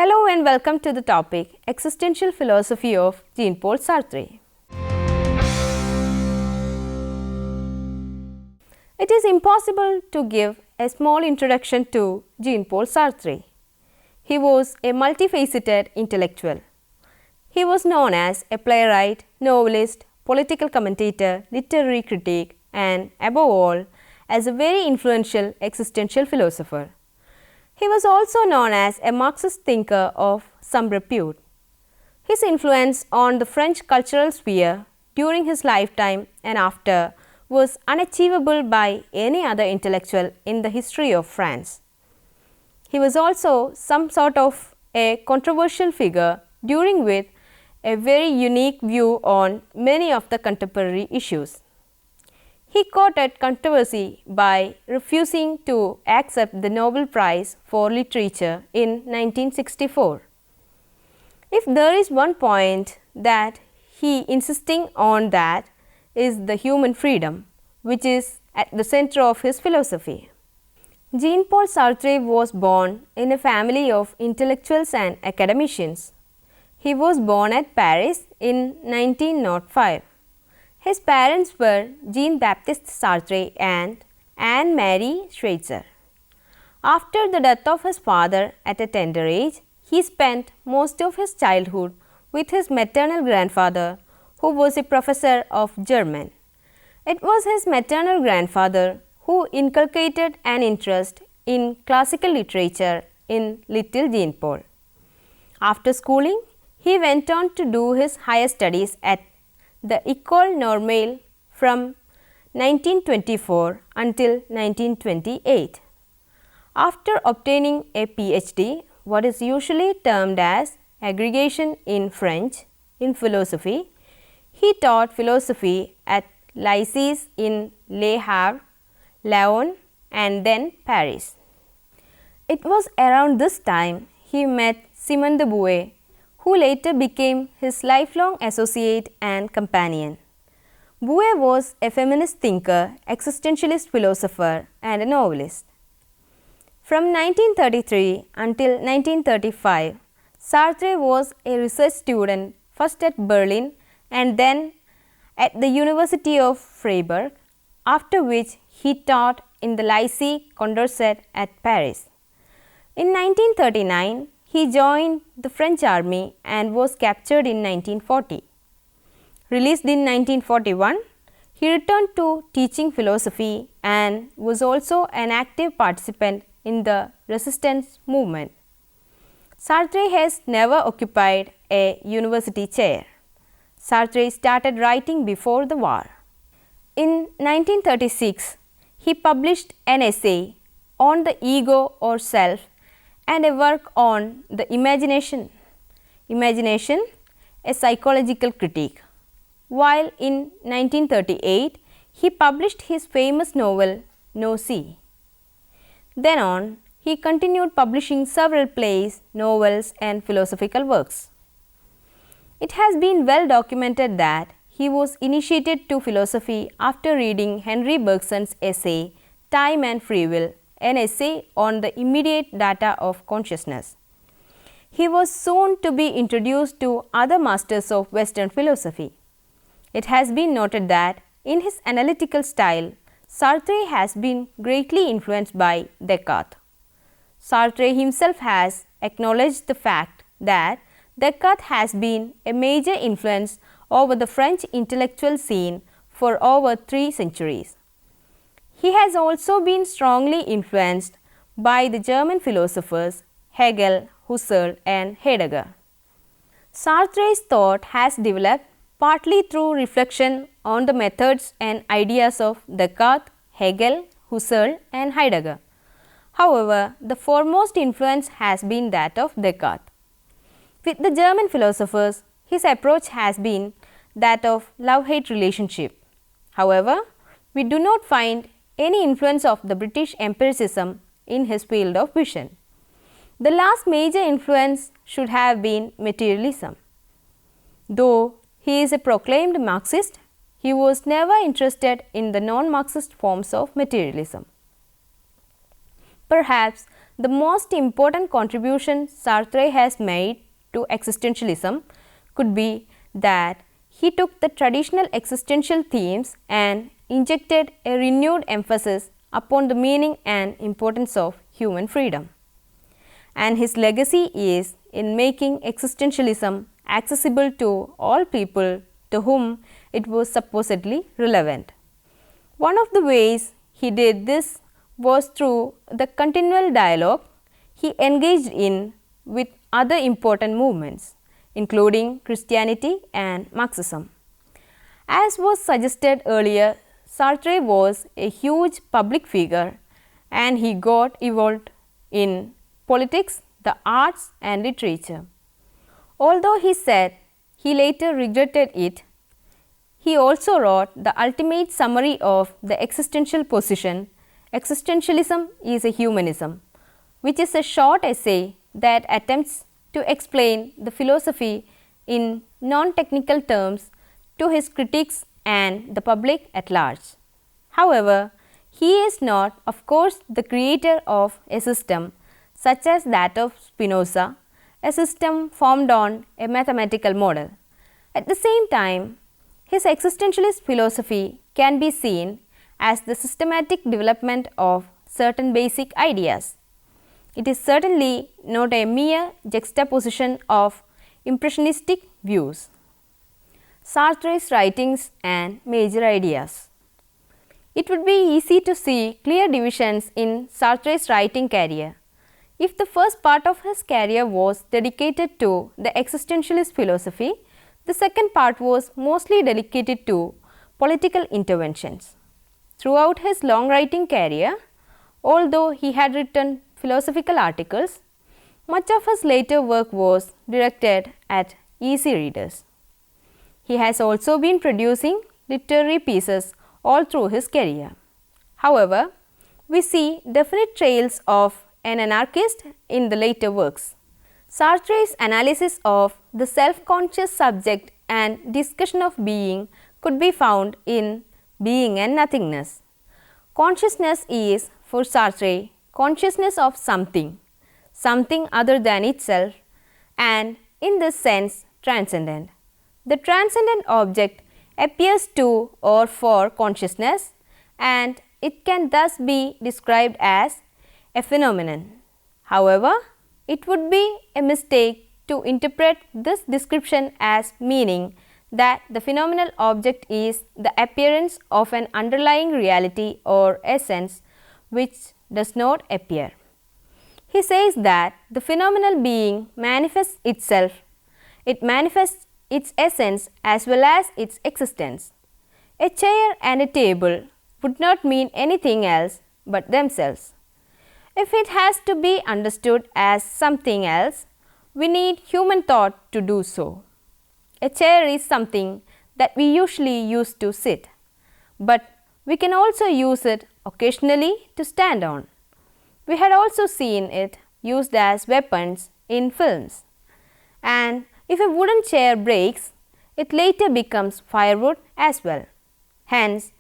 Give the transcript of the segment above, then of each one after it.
Hello and welcome to the topic Existential Philosophy of Jean-Paul Sartre. It is impossible to give a small introduction to Jean-Paul Sartre. He was a multifaceted intellectual. He was known as a playwright, novelist, political commentator, literary critic, and above all, as a very influential existential philosopher. He was also known as a Marxist thinker of some repute. His influence on the French cultural sphere during his lifetime and after was unachievable by any other intellectual in the history of France. He was also some sort of a controversial figure during with a very unique view on many of the contemporary issues. He courted controversy by refusing to accept the Nobel Prize for Literature in 1964. If there is one point that he insisting on, that is the human freedom, which is at the center of his philosophy. Jean-Paul Sartre was born in a family of intellectuals and academicians. He was born at Paris in 1905. His parents were Jean-Baptiste Sartre and Anne-Marie Schweitzer. After the death of his father at a tender age, he spent most of his childhood with his maternal grandfather, who was a professor of German. It was his maternal grandfather who inculcated an interest in classical literature in little Jean-Paul. After schooling, he went on to do his higher studies at the École Normale from 1924 until 1928. After obtaining a PhD, what is usually termed as aggregation in French, in philosophy, he taught philosophy at lycées in Le Havre, Lyon and then Paris. It was around this time he met Simone de Beauvoir, who later became his lifelong associate and companion. Beauvoir was a feminist thinker, existentialist philosopher and a novelist. From 1933 until 1935, Sartre was a research student first at Berlin and then at the University of Freiburg, after which he taught in the Lycée Condorcet at Paris. In 1939, he joined the French army and was captured in 1940. Released in 1941, he returned to teaching philosophy and was also an active participant in the resistance movement. Sartre has never occupied a university chair. Sartre started writing before the war. In 1936, he published an essay on the ego or self and a work on the imagination, a psychological critique. While in 1938, he published his famous novel No Sea. Then on, he continued publishing several plays, novels and philosophical works. It has been well documented that he was initiated to philosophy after reading Henry Bergson's essay Time and Free Will, an essay on the immediate data of consciousness. He was soon to be introduced to other masters of Western philosophy. It has been noted that in his analytical style, Sartre has been greatly influenced by Descartes. Sartre himself has acknowledged the fact that Descartes has been a major influence over the French intellectual scene for over 3 centuries. He has also been strongly influenced by the German philosophers Hegel, Husserl and Heidegger. Sartre's thought has developed partly through reflection on the methods and ideas of Descartes, Hegel, Husserl and Heidegger. However, the foremost influence has been that of Descartes. With the German philosophers, his approach has been that of love-hate relationship. However, we do not find any influence of the British empiricism in his field of vision. The last major influence should have been materialism. Though he is a proclaimed Marxist, he was never interested in the non-Marxist forms of materialism. Perhaps the most important contribution Sartre has made to existentialism could be that he took the traditional existential themes and injected a renewed emphasis upon the meaning and importance of human freedom. And his legacy is in making existentialism accessible to all people to whom it was supposedly relevant. One of the ways he did this was through the continual dialogue he engaged in with other important movements, including Christianity and Marxism. As was suggested earlier, Sartre was a huge public figure and he got involved in politics, the arts and literature. Although he said he later regretted it, he also wrote the ultimate summary of the existential position, Existentialism is a Humanism, which is a short essay that attempts to explain the philosophy in non-technical terms to his critics and the public at large. However, he is not, of course, the creator of a system such as that of Spinoza, a system formed on a mathematical model. At the same time, his existentialist philosophy can be seen as the systematic development of certain basic ideas. It is certainly not a mere juxtaposition of impressionistic views. Sartre's writings and major ideas. It would be easy to see clear divisions in Sartre's writing career. If the first part of his career was dedicated to the existentialist philosophy, the second part was mostly dedicated to political interventions. Throughout his long writing career, although he had written philosophical articles, much of his later work was directed at easy readers. He has also been producing literary pieces all through his career. However, we see definite trails of an anarchist in the later works. Sartre's analysis of the self-conscious subject and discussion of being could be found in Being and Nothingness. Consciousness is, for Sartre, consciousness of something, something other than itself, and in this sense transcendent. The transcendent object appears to or for consciousness, and it can thus be described as a phenomenon. However, it would be a mistake to interpret this description as meaning that the phenomenal object is the appearance of an underlying reality or essence which does not appear. He says that the phenomenal being manifests itself, it manifests its essence as well as its existence. A chair and a table would not mean anything else but themselves. If it has to be understood as something else, we need human thought to do so. A chair is something that we usually use to sit, but we can also use it occasionally to stand on. We had also seen it used as weapons in films. And if a wooden chair breaks, it later becomes firewood as well. Hence,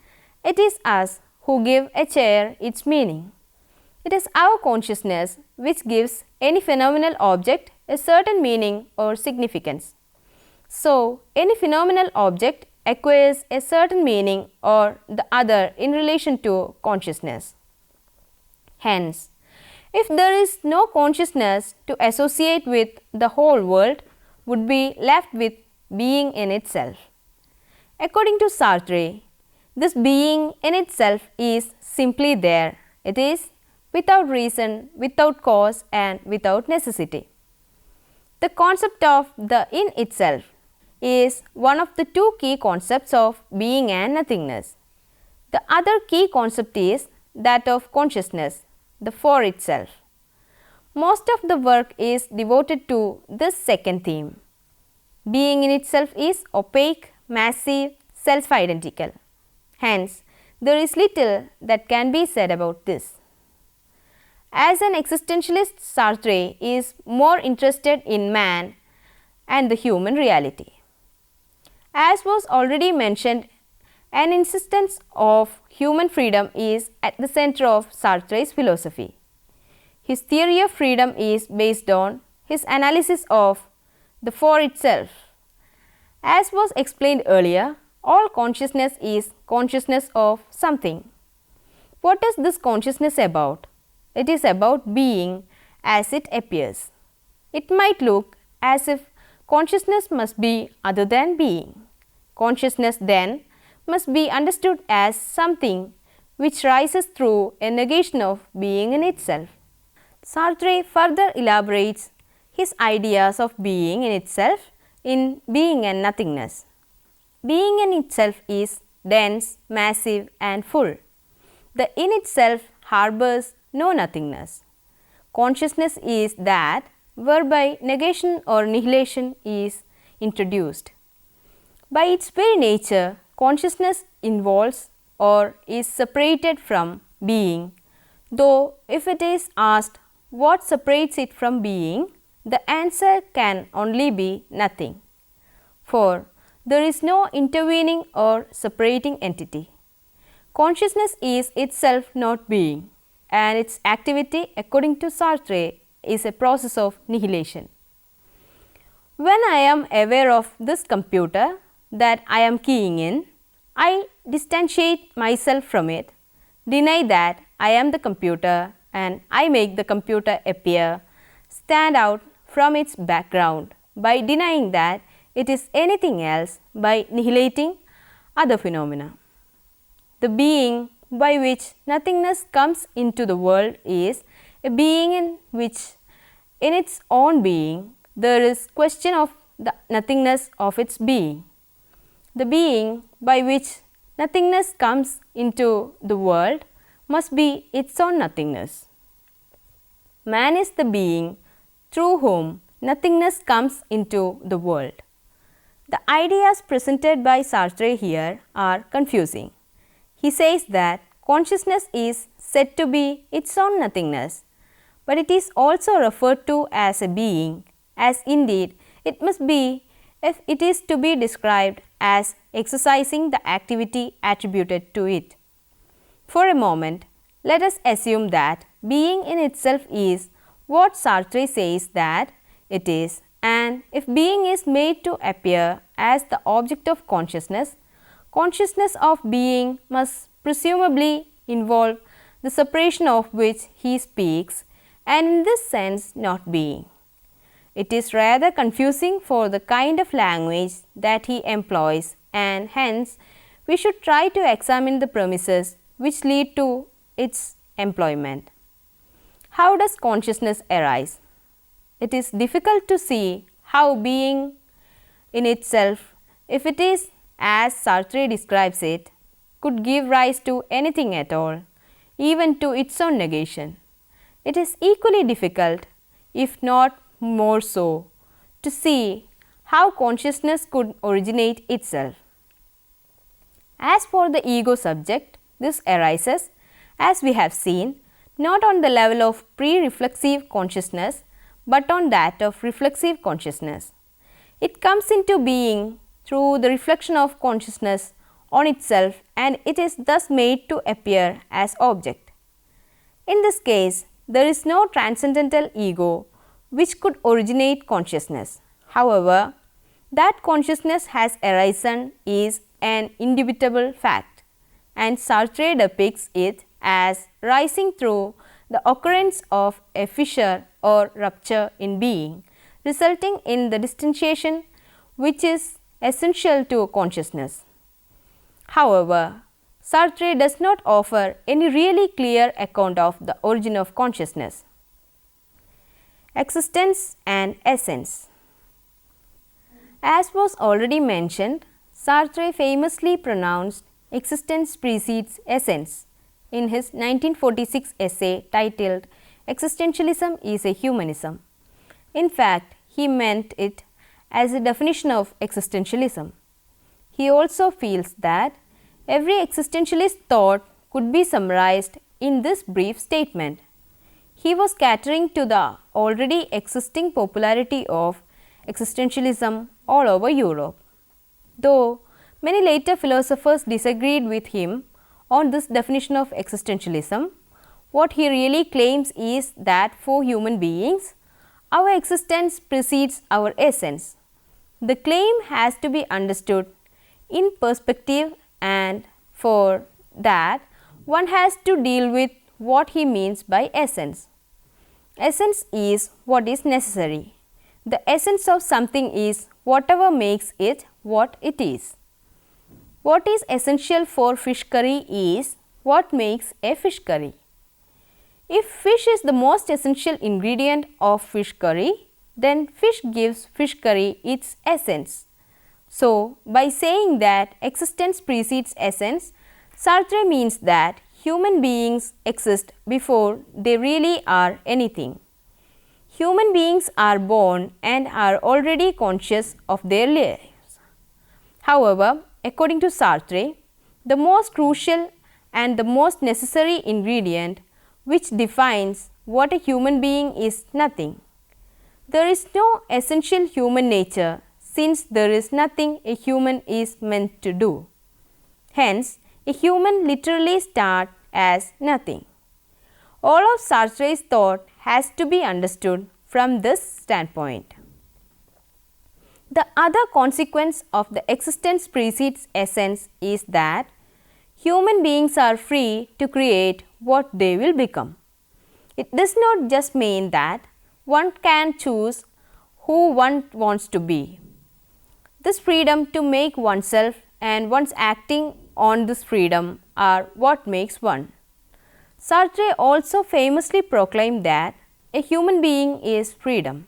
it is us who give a chair its meaning. It is our consciousness which gives any phenomenal object a certain meaning or significance. So, any phenomenal object acquires a certain meaning or the other in relation to consciousness. Hence, if there is no consciousness to associate with, the whole world would be left with being in itself. According to Sartre, this being in itself is simply there. It is without reason, without cause and without necessity. The concept of the in itself is one of the two key concepts of being and nothingness. The other key concept is that of consciousness, the for itself. Most of the work is devoted to this second theme. Being in itself is opaque, massive, self-identical. Hence, there is little that can be said about this. As an existentialist, Sartre is more interested in man and the human reality. As was already mentioned, an insistence of human freedom is at the center of Sartre's philosophy. His theory of freedom is based on his analysis of the for itself. As was explained earlier, all consciousness is consciousness of something. What is this consciousness about? It is about being as it appears. It might look as if consciousness must be other than being. Consciousness then must be understood as something which rises through a negation of being in itself. Sartre further elaborates his ideas of being in itself in being and nothingness. Being in itself is dense, massive and full. The in itself harbors no nothingness. Consciousness is that whereby negation or nihilation is introduced. By its very nature, consciousness involves or is separated from being, though if it is asked what separates it from being, the answer can only be nothing, for there is no intervening or separating entity. Consciousness is itself not being, and its activity, according to Sartre, is a process of nihilation. When I am aware of this computer that I am keying in, I distantiate myself from it, deny that I am the computer, and I make the computer appear, stand out from its background by denying that it is anything else, by annihilating other phenomena. The being by which nothingness comes into the world is a being in which, in its own being, there is question of the nothingness of its being. The being by which nothingness comes into the world must be its own nothingness. Man is the being through whom nothingness comes into the world. The ideas presented by Sartre here are confusing. He says that consciousness is said to be its own nothingness, but it is also referred to as a being, as indeed it must be if it is to be described as exercising the activity attributed to it. For a moment, let us assume that being in itself is what Sartre says that it is, and if being is made to appear as the object of consciousness, consciousness of being must presumably involve the separation of which he speaks, and in this sense not being. It is rather confusing for the kind of language that he employs, and hence we should try to examine the premises which lead to its employment. How does consciousness arise? It is difficult to see how being in itself, if it is as Sartre describes it, could give rise to anything at all, even to its own negation. It is equally difficult, if not more so, to see how consciousness could originate itself. As for the ego subject, this arises, as we have seen, not on the level of pre-reflexive consciousness, but on that of reflexive consciousness. It comes into being through the reflection of consciousness on itself, and it is thus made to appear as object. In this case, there is no transcendental ego which could originate consciousness. However, that consciousness has arisen is an indubitable fact, and Sartre depicts it as rising through the occurrence of a fissure or rupture in being, resulting in the distanciation which is essential to consciousness. However, Sartre does not offer any really clear account of the origin of consciousness. Existence and essence. As was already mentioned, Sartre famously pronounced existence precedes essence in his 1946 essay titled Existentialism is a Humanism. In fact, he meant it as a definition of existentialism. He also feels that every existentialist thought could be summarized in this brief statement. He was catering to the already existing popularity of existentialism all over Europe. Though many later philosophers disagreed with him on this definition of existentialism, What he really claims is that for human beings, our existence precedes our essence. The claim has to be understood in perspective, and for that one has to deal with what he means by essence. Essence is what is necessary. The essence of something is whatever makes it what it is. What is essential for fish curry is what makes a fish curry. If fish is the most essential ingredient of fish curry, then fish gives fish curry its essence. So, by saying that existence precedes essence, Sartre means that human beings exist before they really are anything. Human beings are born and are already conscious of their lives. However, according to Sartre, the most crucial and the most necessary ingredient which defines what a human being is nothing. There is no essential human nature, since there is nothing a human is meant to do. Hence, a human literally starts as nothing. All of Sartre's thought has to be understood from this standpoint. The other consequence of the existence precedes essence is that human beings are free to create what they will become. It does not just mean that one can choose who one wants to be. This freedom to make oneself and one's acting on this freedom are what makes one. Sartre also famously proclaimed that a human being is freedom.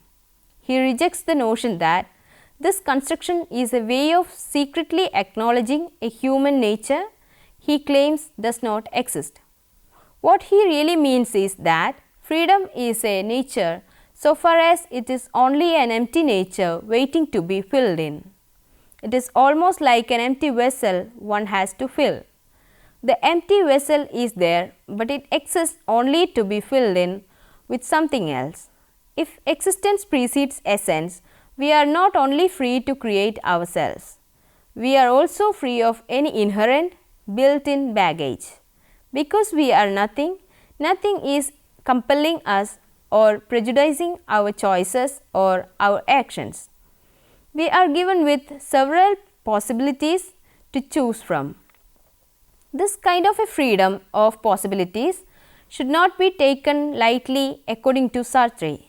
He rejects the notion that this construction is a way of secretly acknowledging a human nature he claims does not exist. What he really means is that freedom is a nature so far as it is only an empty nature waiting to be filled in. It is almost like an empty vessel one has to fill. The empty vessel is there, but it exists only to be filled in with something else. If existence precedes essence, we are not only free to create ourselves, we are also free of any inherent built-in baggage. Because we are nothing, nothing is compelling us or prejudicing our choices or our actions. We are given with several possibilities to choose from. This kind of a freedom of possibilities should not be taken lightly according to Sartre.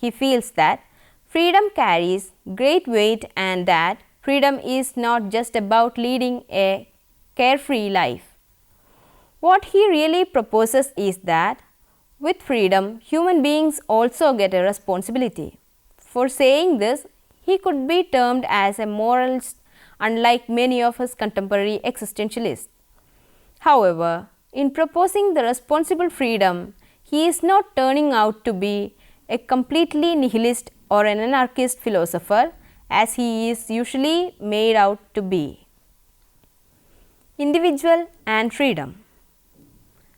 He feels that freedom carries great weight and that freedom is not just about leading a carefree life. What he really proposes is that with freedom, human beings also get a responsibility. For saying this, he could be termed as a moralist, unlike many of his contemporary existentialists. However, in proposing the responsible freedom, he is not turning out to be a completely nihilist or an anarchist philosopher as he is usually made out to be. Individual and freedom.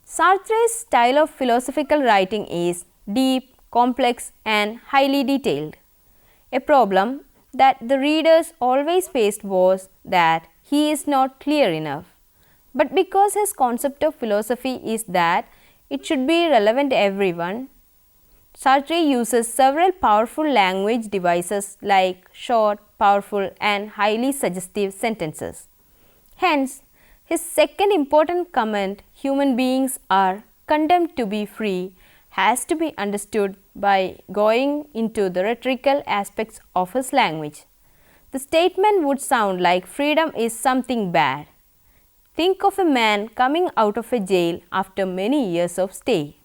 Sartre's style of philosophical writing is deep, complex and highly detailed. A problem that the readers always faced was that he is not clear enough. But because his concept of philosophy is that it should be relevant to everyone, Sartre uses several powerful language devices like short, powerful and highly suggestive sentences. Hence, his second important comment, human beings are condemned to be free, has to be understood by going into the rhetorical aspects of his language. The statement would sound like freedom is something bad. Think of a man coming out of a jail after many years of stay.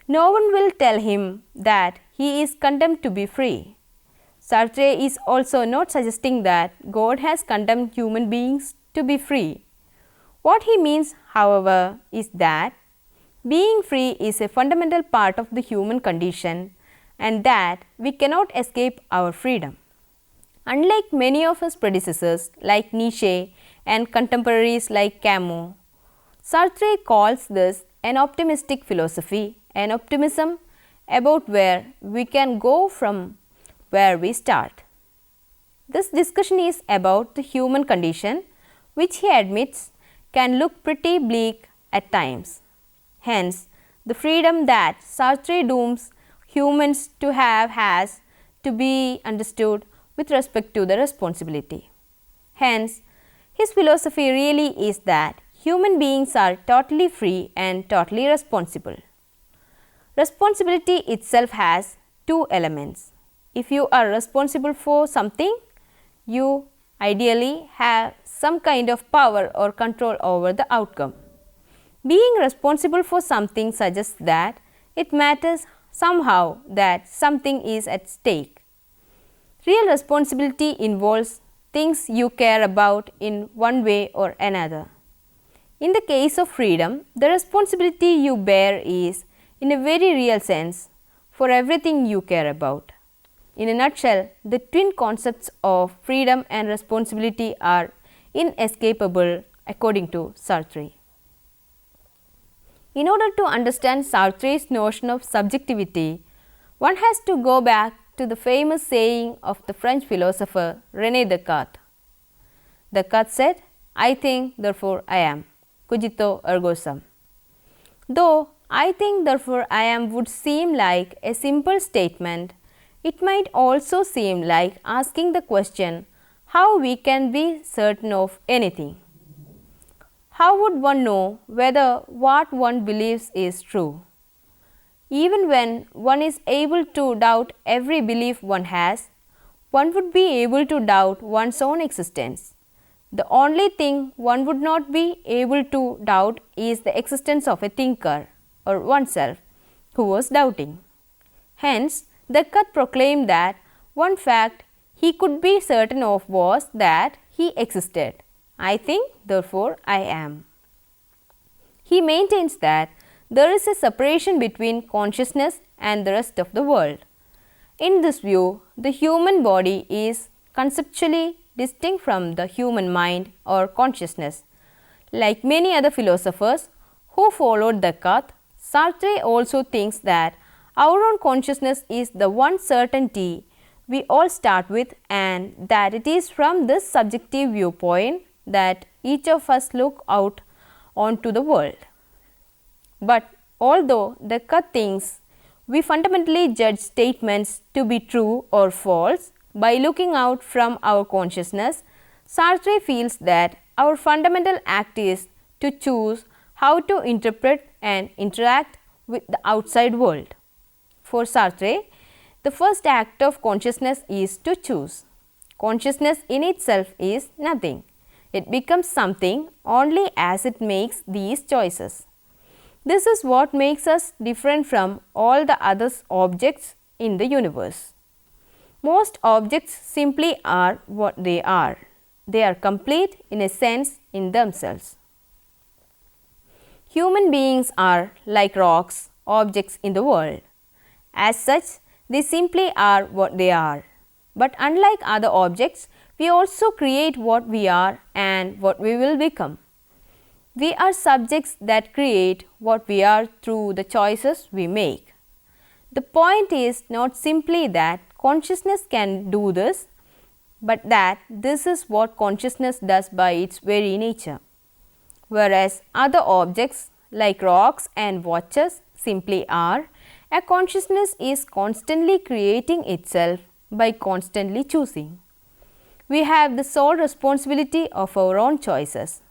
No one will tell him that he is condemned to be free. Sartre is also not suggesting that God has condemned human beings to be free. What he means, however, is that being free is a fundamental part of the human condition and that we cannot escape our freedom. Unlike many of his predecessors like Nietzsche and contemporaries like Camus, Sartre calls this an optimistic philosophy, an optimism about where we can go from where we start. This discussion is about the human condition, which he admits can look pretty bleak at times. Hence, The freedom that Sartre dooms humans to have has to be understood with respect to the responsibility. Hence, his philosophy really is that human beings are totally free and totally responsible. Responsibility itself has two elements. If you are responsible for something, you ideally have some kind of power or control over the outcome. Being responsible for something suggests that it matters somehow, that something is at stake. Real responsibility involves things you care about in one way or another. In the case of freedom, the responsibility you bear is, in a very real sense, for everything you care about. In a nutshell, the twin concepts of freedom and responsibility are inescapable according to Sartre. In order to understand Sartre's notion of subjectivity, one has to go back to the famous saying of the French philosopher René Descartes. Descartes said, "I think, therefore I am, cogito ergo sum." Though "I think, therefore I am" would seem like a simple statement, it might also seem like asking the question how we can be certain of anything. How would one know whether what one believes is true? Even when one is able to doubt every belief one has, one would be able to doubt one's own existence. The only thing one would not be able to doubt is the existence of a thinker or oneself who was doubting. Hence, Descartes proclaimed that one fact he could be certain of was that he existed. I think, therefore I am. He maintains that there is a separation between consciousness and the rest of the world. In this view, the human body is conceptually distinct from the human mind or consciousness. Like many other philosophers who followed Descartes, Sartre also thinks that our own consciousness is the one certainty we all start with, and that it is from this subjective viewpoint that each of us look out onto the world. But although Descartes thinks we fundamentally judge statements to be true or false by looking out from our consciousness, Sartre feels that our fundamental act is to choose how to interpret and interact with the outside world. For Sartre, the first act of consciousness is to choose. Consciousness in itself is nothing. It becomes something only as it makes these choices. This is what makes us different from all the other objects in the universe. Most objects simply are what they are. They are complete in a sense in themselves. Human beings are like rocks, objects in the world. As such, they simply are what they are. But unlike other objects, we also create what we are and what we will become. We are subjects that create what we are through the choices we make. The point is not simply that consciousness can do this, but that this is what consciousness does by its very nature. Whereas other objects like rocks and watches simply are, a consciousness is constantly creating itself by constantly choosing. We have the sole responsibility of our own choices.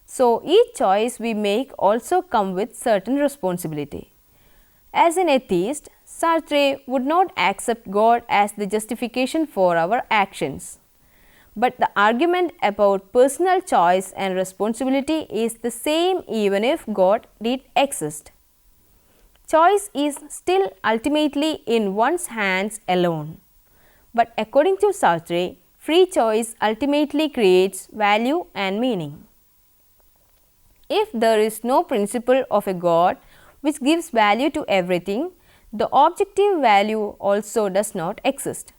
So, each choice we make also comes with certain responsibility. As an atheist, Sartre would not accept God as the justification for our actions. But the argument about personal choice and responsibility is the same even if God did exist. Choice is still ultimately in one's hands alone. But according to Sartre, free choice ultimately creates value and meaning. If there is no principle of a God which gives value to everything, the objective value also does not exist.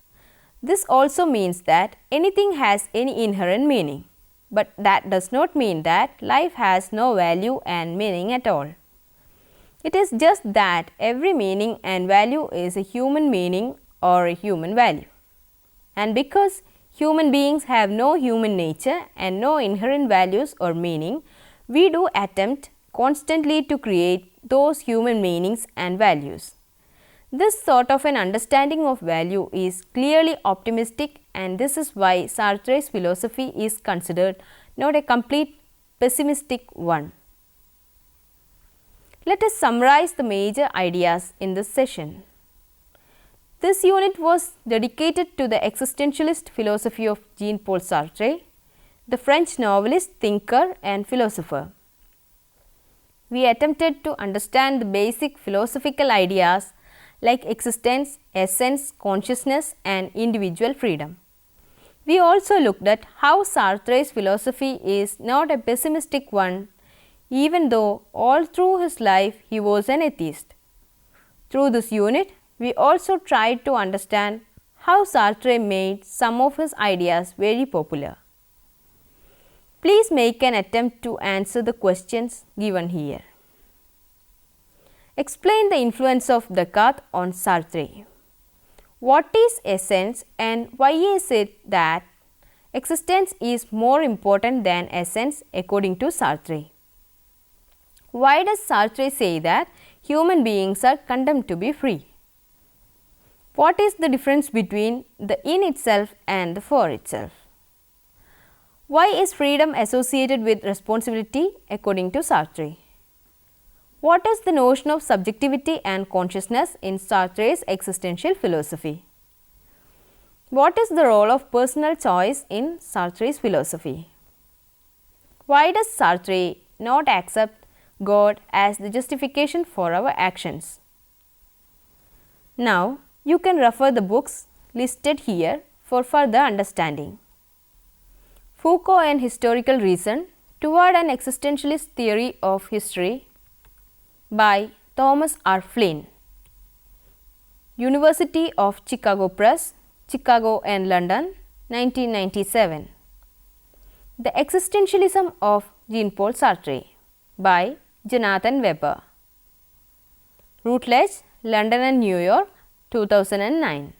This also means that anything has any inherent meaning, but that does not mean that life has no value and meaning at all. It is just that every meaning and value is a human meaning or a human value. And because human beings have no human nature and no inherent values or meaning, we do attempt constantly to create those human meanings and values. This sort of an understanding of value is clearly optimistic, and this is why Sartre's philosophy is considered not a complete pessimistic one. Let us summarize the major ideas in this session. This unit was dedicated to the existentialist philosophy of Jean-Paul Sartre, the French novelist, thinker and philosopher. We attempted to understand the basic philosophical ideas like existence, essence, consciousness and individual freedom. We also looked at how Sartre's philosophy is not a pessimistic one, even though all through his life he was an atheist. Through this unit, we also tried to understand how Sartre made some of his ideas very popular. Please make an attempt to answer the questions given here. Explain the influence of Descartes on Sartre. What is essence and why is it that existence is more important than essence according to Sartre? Why does Sartre say that human beings are condemned to be free? What is the difference between the in itself and the for itself? Why is freedom associated with responsibility according to Sartre? What is the notion of subjectivity and consciousness in Sartre's existential philosophy? What is the role of personal choice in Sartre's philosophy? Why does Sartre not accept God as the justification for our actions? Now, you can refer the books listed here for further understanding. Foucault and Historical Reason Toward an Existentialist Theory of History by Thomas R. Flynn. University of Chicago Press, Chicago and London, 1997. The Existentialism of Jean-Paul Sartre by Jonathan Weber. Routledge, London and New York, 2009.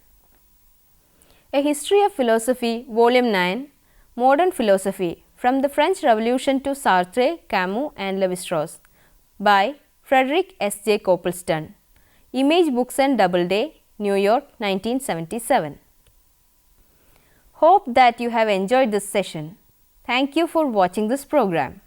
A History of Philosophy, Volume 9, Modern Philosophy, From the French Revolution to Sartre, Camus and Lévi-Strauss by Frederick S. J. Copleston. Image Books and Doubleday, New York, 1977. Hope that you have enjoyed this session. Thank you for watching this program.